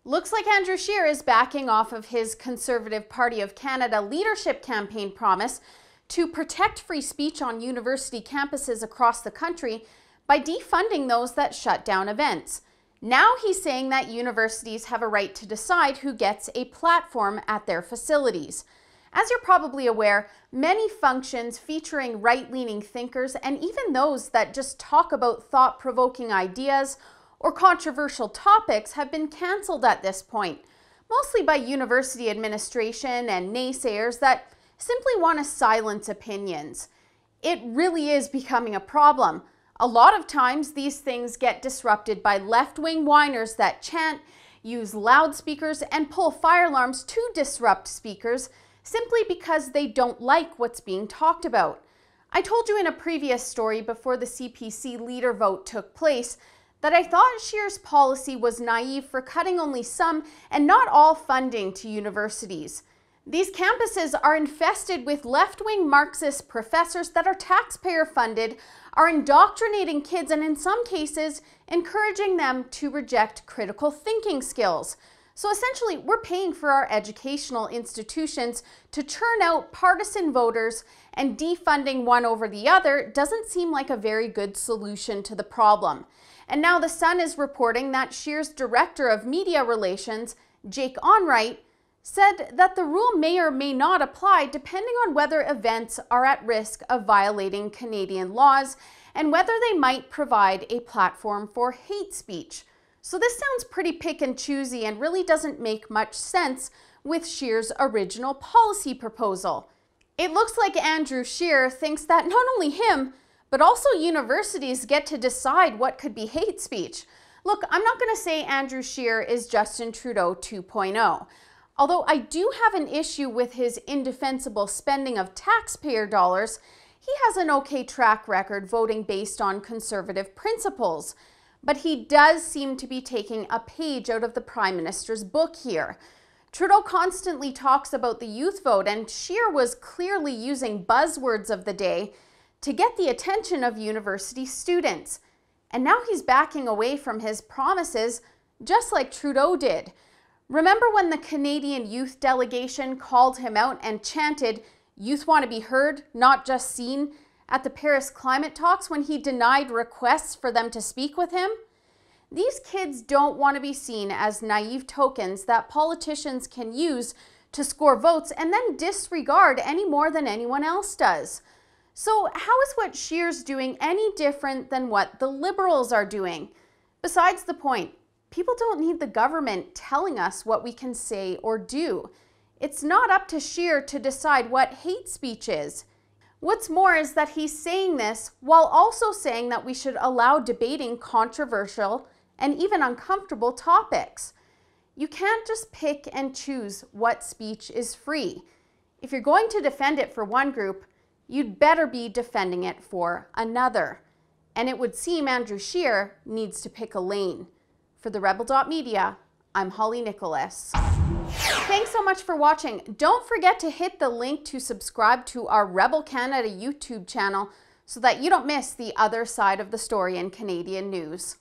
Looks like Andrew Scheer is backing off of his Conservative Party of Canada leadership campaign promise to protect free speech on university campuses across the country by defunding those that shut down events. Now he's saying that universities have a right to decide who gets a platform at their facilities. As you're probably aware, many functions featuring right-leaning thinkers and even those that just talk about thought-provoking ideas or controversial topics have been cancelled at this point, mostly by university administration and naysayers that simply want to silence opinions. It really is becoming a problem. A lot of times these things get disrupted by left-wing whiners that chant, use loudspeakers, and pull fire alarms to disrupt speakers simply because they don't like what's being talked about. I told you in a previous story before the CPC leader vote took place that I thought Scheer's policy was naive for cutting only some and not all funding to universities. These campuses are infested with left-wing Marxist professors that are taxpayer-funded, are indoctrinating kids and in some cases encouraging them to reject critical thinking skills. So essentially, we're paying for our educational institutions to churn out partisan voters, and defunding one over the other doesn't seem like a very good solution to the problem. And now the Sun is reporting that Scheer's Director of Media Relations, Jake Onright, said that the rule may or may not apply depending on whether events are at risk of violating Canadian laws and whether they might provide a platform for hate speech. So this sounds pretty pick and choosy and really doesn't make much sense with Scheer's original policy proposal. It looks like Andrew Scheer thinks that not only him, but also universities get to decide what could be hate speech. Look, I'm not going to say Andrew Scheer is Justin Trudeau 2.0. Although I do have an issue with his indefensible spending of taxpayer dollars, he has an okay track record voting based on conservative principles. But he does seem to be taking a page out of the Prime Minister's book here. Trudeau constantly talks about the youth vote, and Scheer was clearly using buzzwords of the day to get the attention of university students. And now he's backing away from his promises, just like Trudeau did. Remember when the Canadian youth delegation called him out and chanted, "Youth want to be heard, not just seen," at the Paris climate talks when he denied requests for them to speak with him? These kids don't want to be seen as naive tokens that politicians can use to score votes and then disregard any more than anyone else does. So how is what Scheer's doing any different than what the Liberals are doing? Besides the point, people don't need the government telling us what we can say or do. It's not up to Scheer to decide what hate speech is. What's more is that he's saying this while also saying that we should allow debating controversial and even uncomfortable topics. You can't just pick and choose what speech is free. If you're going to defend it for one group, you'd better be defending it for another. And it would seem Andrew Scheer needs to pick a lane. For the Rebel.media, I'm Holly Nicholas. Thanks so much for watching. Don't forget to hit the link to subscribe to our Rebel Canada YouTube channel so that you don't miss the other side of the story in Canadian news.